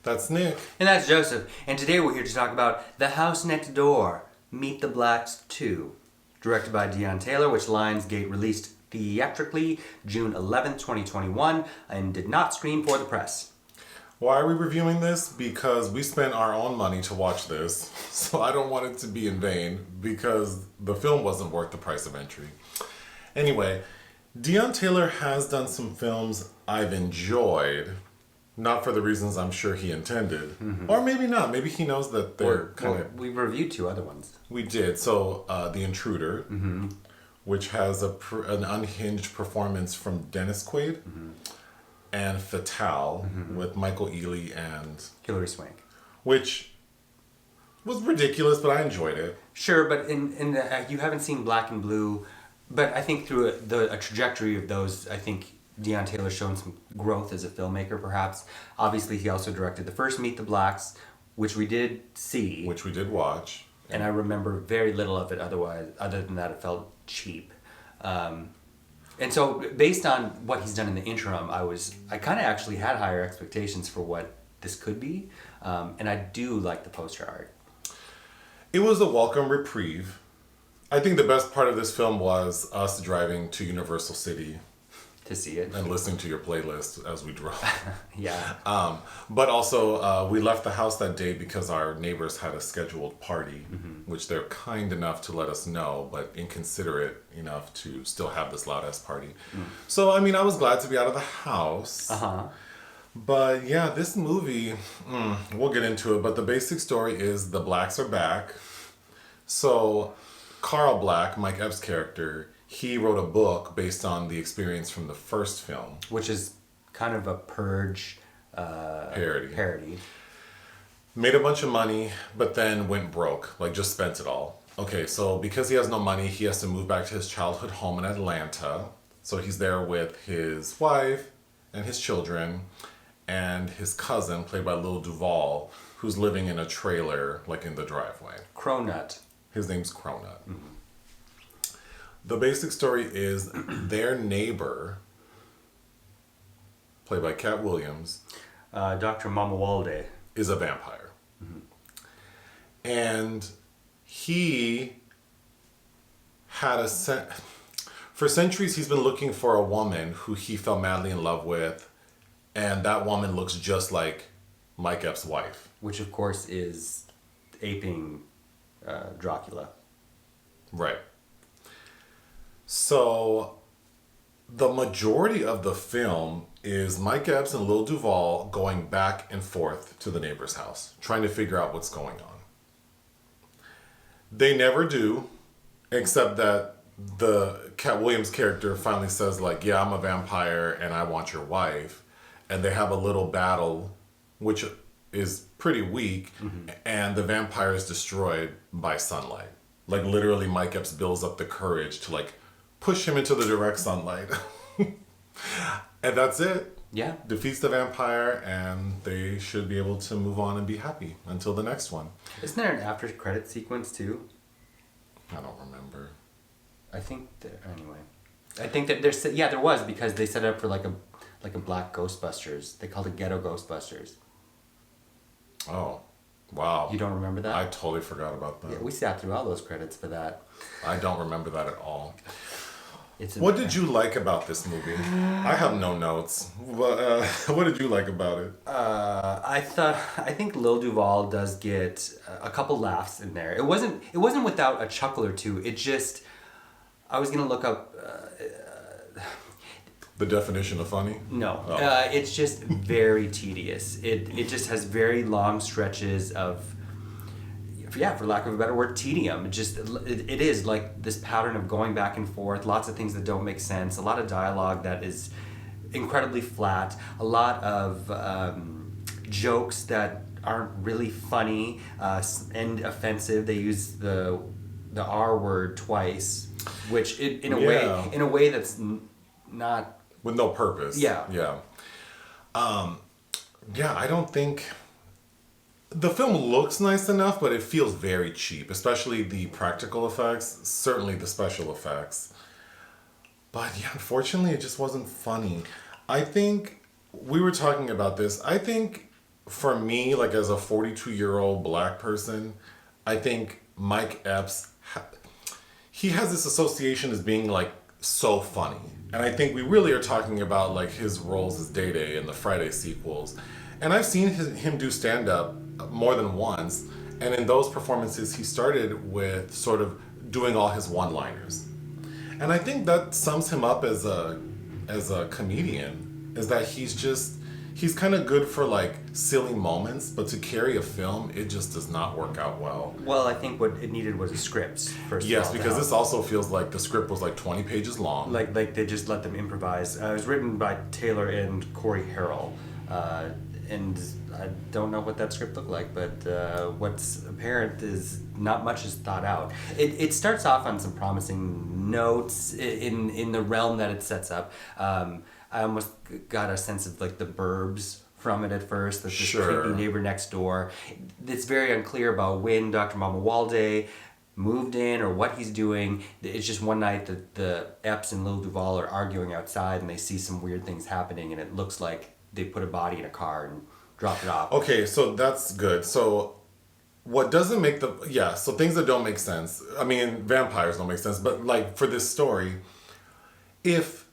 That's Nick. And that's Joseph. And today we're here to talk about The House Next Door, Meet the Blacks 2. Directed by Deon Taylor, which Lionsgate released theatrically June 11th, 2021, and did not screen for the press. Why are we reviewing this? Because we spent our own money to watch this, so I don't want it to be in vain because the film wasn't worth the price of entry. Anyway, Deon Taylor has done some films I've enjoyed, not for the reasons I'm sure he intended, or maybe not. Maybe he knows that they're kind of... We reviewed two other ones. We did. So, The Intruder, which has an unhinged performance from Dennis Quaid. And Fatale with Michael Ealy and Hilary Swank, which was ridiculous, but I enjoyed it. Sure, but you haven't seen Black and Blue, but I think through a trajectory of those, I think Deon Taylor's shown some growth as a filmmaker, perhaps. Obviously, he also directed the first Meet the Blacks, which we did see, Which we did watch. and I remember very little of it. Other than that, it felt cheap. And so, based on what he's done in the interim, I kind of actually had higher expectations for what this could be, and I do like the poster art. It was a welcome reprieve. I think the best part of this film was us driving to Universal City To see it. and listening to your playlist as we drove. Yeah. But also, we left the house that day because our neighbors had a scheduled party, which they're kind enough to let us know, but inconsiderate enough to still have this loud-ass party. So, I mean, I was glad to be out of the house. But yeah, this movie, we'll get into it, but the basic story is the Blacks are back. So, Carl Black, Mike Epps' character, he wrote a book based on the experience from the first film. Which is kind of a purge parody. Made a bunch of money, but then went broke. Like, just spent it all. Okay, so because he has no money, he has to move back to his childhood home in Atlanta. So he's there with his wife and his children and his cousin, played by Lil Duval, who's living in a trailer, like in the driveway. Cronut. His name's Cronut. The basic story is their neighbor, played by Katt Williams, Dr. Mamuwalde. is a vampire. And he had for centuries he's been looking for a woman who he fell madly in love with, and that woman looks just like Mike Epps' wife. Which, of course, is aping Dracula. Right. So, the majority of the film is Mike Epps and Lil Duval going back and forth to the neighbor's house, trying to figure out what's going on. They never do, except that the Katt Williams character finally says, like, yeah, I'm a vampire and I want your wife. And they have a little battle, which is pretty weak, and the vampire is destroyed by sunlight. Like, literally, Mike Epps builds up the courage to, like, push him into the direct sunlight. And that's it. Yeah. Defeats the vampire, and they should be able to move on and be happy until the next one. Isn't there an after credit sequence too? I don't remember. I think anyway. I think that there was, because they set it up for like a black Ghostbusters. They called it Ghetto Ghostbusters. Oh, wow. You don't remember that? I totally forgot about that. Yeah, we sat through all those credits for that. I don't remember that at all. What did you like about this movie? I have no notes. But, what did you like about it? I think Lil Duval does get a couple laughs in there. It wasn't without a chuckle or two. It just, I was gonna look up. The definition of funny? No, Oh. it's just very tedious. It just has very long stretches of, for lack of a better word, tedium. It is like this pattern of going back and forth, lots of things that don't make sense, a lot of dialogue that is incredibly flat, a lot of jokes that aren't really funny and offensive. They use the R word twice, which in a way that's not with no purpose. Yeah. I don't think the film looks nice enough, but it feels very cheap, especially the practical effects, certainly the special effects. But yeah, unfortunately, it just wasn't funny. I think we were talking about this. I think for me, like as a 42-year-old black person, I think Mike Epps, he has this association as being like so funny. And I think we really are talking about like his roles as Day Day in the Friday sequels. And I've seen him do stand-up more than once. And in those performances, he started with sort of doing all his one-liners. And I think that sums him up as a comedian, is that he's kind of good for like silly moments, but to carry a film, it just does not work out well. Well, I think what it needed was a script first. Yes, because this also feels like the script was like 20 pages long. Like they just let them improvise. It was written by Taylor and Corey Harrell, and I don't know what that script looked like, but what's apparent is not much is thought out. It starts off on some promising notes in the realm that it sets up. I almost got a sense of like the Burbs from it at first. There's this creepy neighbor next door. It's very unclear about when Dr. Mamuwalde moved in or what he's doing. It's just one night that the Epps and Lil Duval are arguing outside and they see some weird things happening, and it looks like they put a body in a car and dropped it off. Okay, so that's good. So what doesn't make so things that don't make sense. I mean, vampires don't make sense, but like for this story, if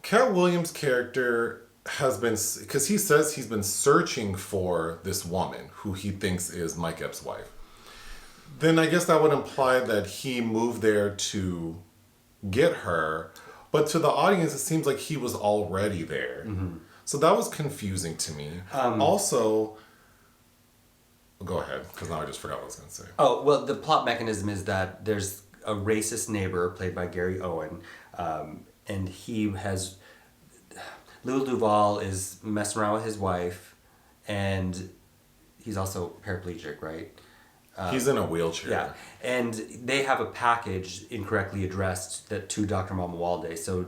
Katt Williams' character has been, because he says he's been searching for this woman who he thinks is Mike Epps' wife, then I guess that would imply that he moved there to get her, but to the audience it seems like he was already there. Mm-hmm. So that was confusing to me. Also, go ahead, because now I just forgot what I was going to say. Oh, well, the plot mechanism is that there's a racist neighbor played by Gary Owen, and he has... Lil Duval is messing around with his wife, and he's also paraplegic, right? He's in a wheelchair. Yeah, and they have a package incorrectly addressed to Dr. Mamuwalde. So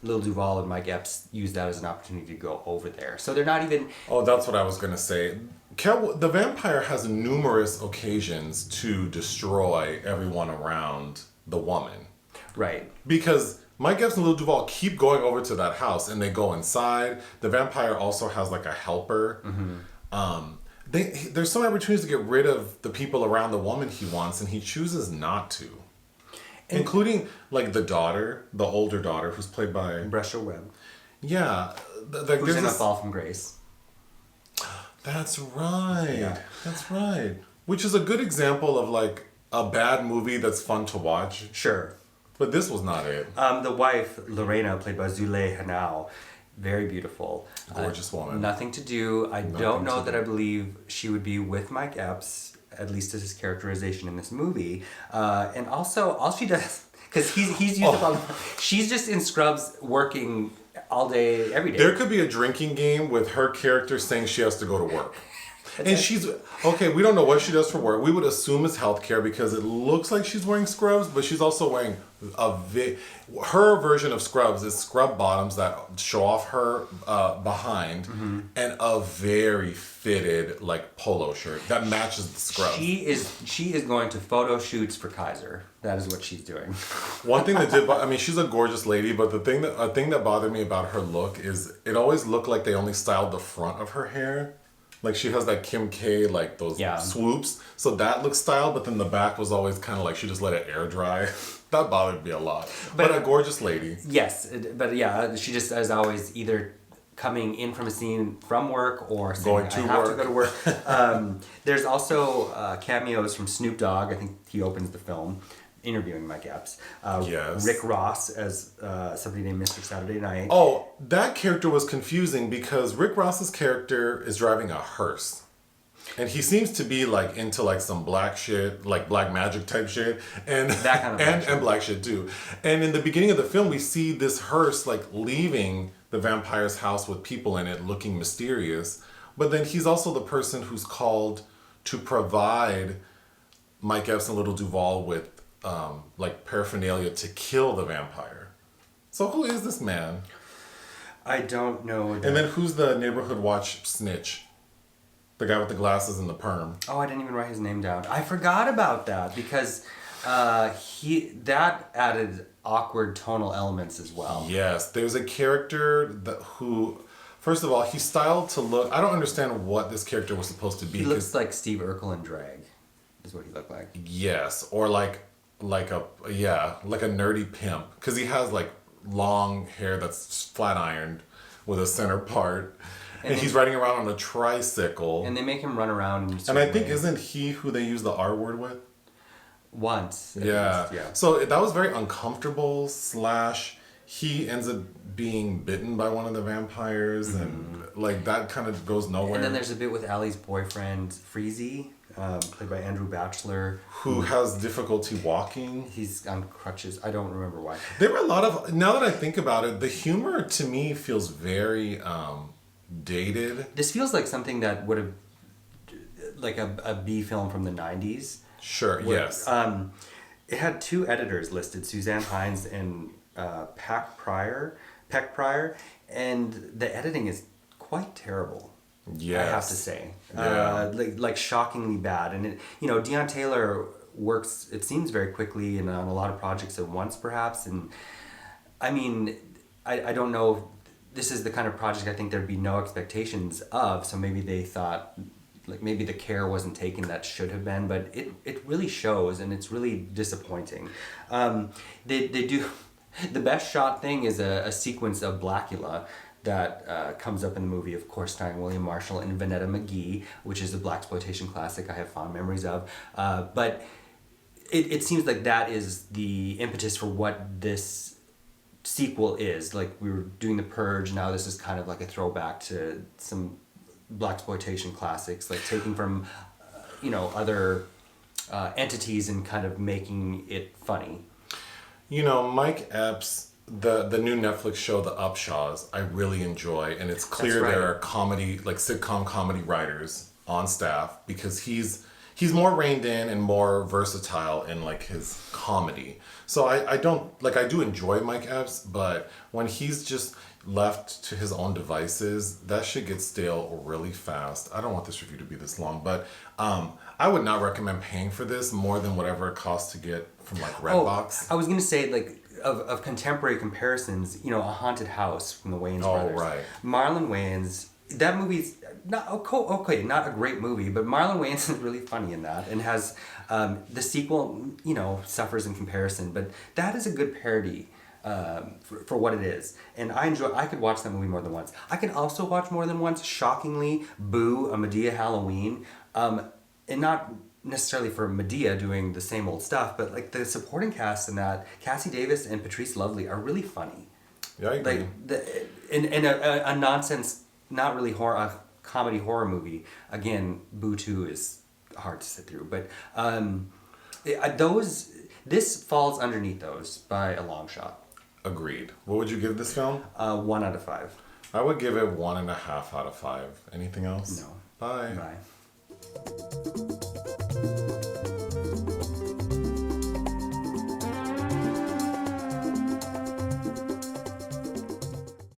Lil Duval and Mike Epps use that as an opportunity to go over there. So they're not even... Oh, that's what I was going to say. The vampire has numerous occasions to destroy everyone around the woman. Right. Because Mike Epps and Lil Duval keep going over to that house, and they go inside. The vampire also has like a helper. Mm-hmm. There's some opportunities to get rid of the people around the woman he wants, and he chooses not to. Including like the daughter, the older daughter, who's played by Bresha Webb. Yeah. Who's in A Fall from Grace. That's right. Yeah. That's right. Which is a good example of like a bad movie that's fun to watch. Sure. But this was not it. The wife, Lorena, played by Zulay Henao, very beautiful. Gorgeous woman. Nothing to do. I don't know that I believe she would be with Mike Epps, at least as his characterization in this movie. And also, all she does, because he's used up all, she's just in scrubs working all day, every day. There could be a drinking game with her character saying she has to go to work. And she's, okay, we don't know what she does for work. We would assume it's healthcare because it looks like she's wearing scrubs, but she's also wearing her version of scrubs is scrub bottoms that show off her behind, mm-hmm. and a very fitted like polo shirt that matches the scrubs. She is going to photo shoots for Kaiser. That is what she's doing. One thing that did, I mean, she's a gorgeous lady, but a thing that bothered me about her look is it always looked like they only styled the front of her hair. Like she has that Kim K, like those swoops. So that looks styled, but then the back was always kind of like she just let it air dry. That bothered me a lot. But a gorgeous lady. Yes, but yeah, she just is always either coming in from a scene from work or saying, I have to go to work. There's also cameos from Snoop Dogg. I think he opens the film, interviewing Mike Epps. Yes. Rick Ross as somebody named Mr. Saturday Night. Oh, that character was confusing because Rick Ross's character is driving a hearse. And he seems to be like into like some black shit, like black magic type shit. And that kind of and black shit too. And in the beginning of the film, we see this hearse like leaving the vampire's house with people in it looking mysterious. But then he's also the person who's called to provide Mike Epps and Lil Duval with like paraphernalia to kill the vampire. So who is this man? I don't know. And then who's the neighborhood watch snitch? The guy with the glasses and the perm. Oh, I didn't even write his name down. I forgot about that because that added awkward tonal elements as well. Yes, there's a character who First of all, he's styled to look. I don't understand what this character was supposed to be. He looks like Steve Urkel in drag, is what he looked like. Yes, or like a nerdy pimp, because he has like long hair that's flat ironed with a center part, and he's riding around on a tricycle. And they make him run around. And I think isn't he who they use the R word with? Once. Yeah. Yeah. So that was very uncomfortable. / he ends up being bitten by one of the vampires, and like that kind of goes nowhere. And then there's a bit with Allie's boyfriend Freezee, played by Andrew Bachelor, who has difficulty walking. He's on crutches. I don't remember why. There were a lot of. Now that I think about it, the humor to me feels very dated. This feels like something that would have, like a B film from the 90s. Sure. Yes. It had 2 editors listed, Suzanne Hines and Peck Pryor, and the editing is quite terrible. Yes. I have to say, like shockingly bad. And it, Deon Taylor works. It seems very quickly and on a lot of projects at once, perhaps. And I mean, I don't know. This is the kind of project I think there'd be no expectations of. So maybe they thought, like maybe the care wasn't taken that should have been. But it really shows, and it's really disappointing. They do. The best shot thing is a sequence of Blackula that comes up in the movie, of course, starring William Marshall and Vanetta McGee, which is a blaxploitation classic I have fond memories of. But it seems like that is the impetus for what this sequel is. Like, we were doing The Purge, now this is kind of like a throwback to some blaxploitation classics, like taking from other entities and kind of making it funny. Mike Epps, the new Netflix show, The Upshaws, I really enjoy, and it's clear there are sitcom comedy writers on staff, because he's more reined in and more versatile in like his comedy. So I do enjoy Mike Epps, but when he's just left to his own devices, that shit gets stale really fast. I don't want this review to be this long, but I would not recommend paying for this more than whatever it costs to get from like Redbox. I was gonna say, like, of contemporary comparisons, A Haunted House from the Wayans brothers. Oh, right. Marlon Wayans, that movie's not a great movie, but Marlon Wayans is really funny in that, and has the sequel, suffers in comparison, but that is a good parody for what it is, and I could watch that movie more than once. I can also watch more than once, shockingly, Boo, A Medea Halloween, and not necessarily for Medea doing the same old stuff, but like the supporting cast in that, Cassie Davis and Patrice Lovely, are really funny. Yeah, I agree. Like a nonsense, not really comedy horror movie. Again, Boo 2 is hard to sit through, but this falls underneath those by a long shot. Agreed. What would you give this film? 1 out of 5. I would give it 1.5 out of 5. Anything else? No. Bye. Bye.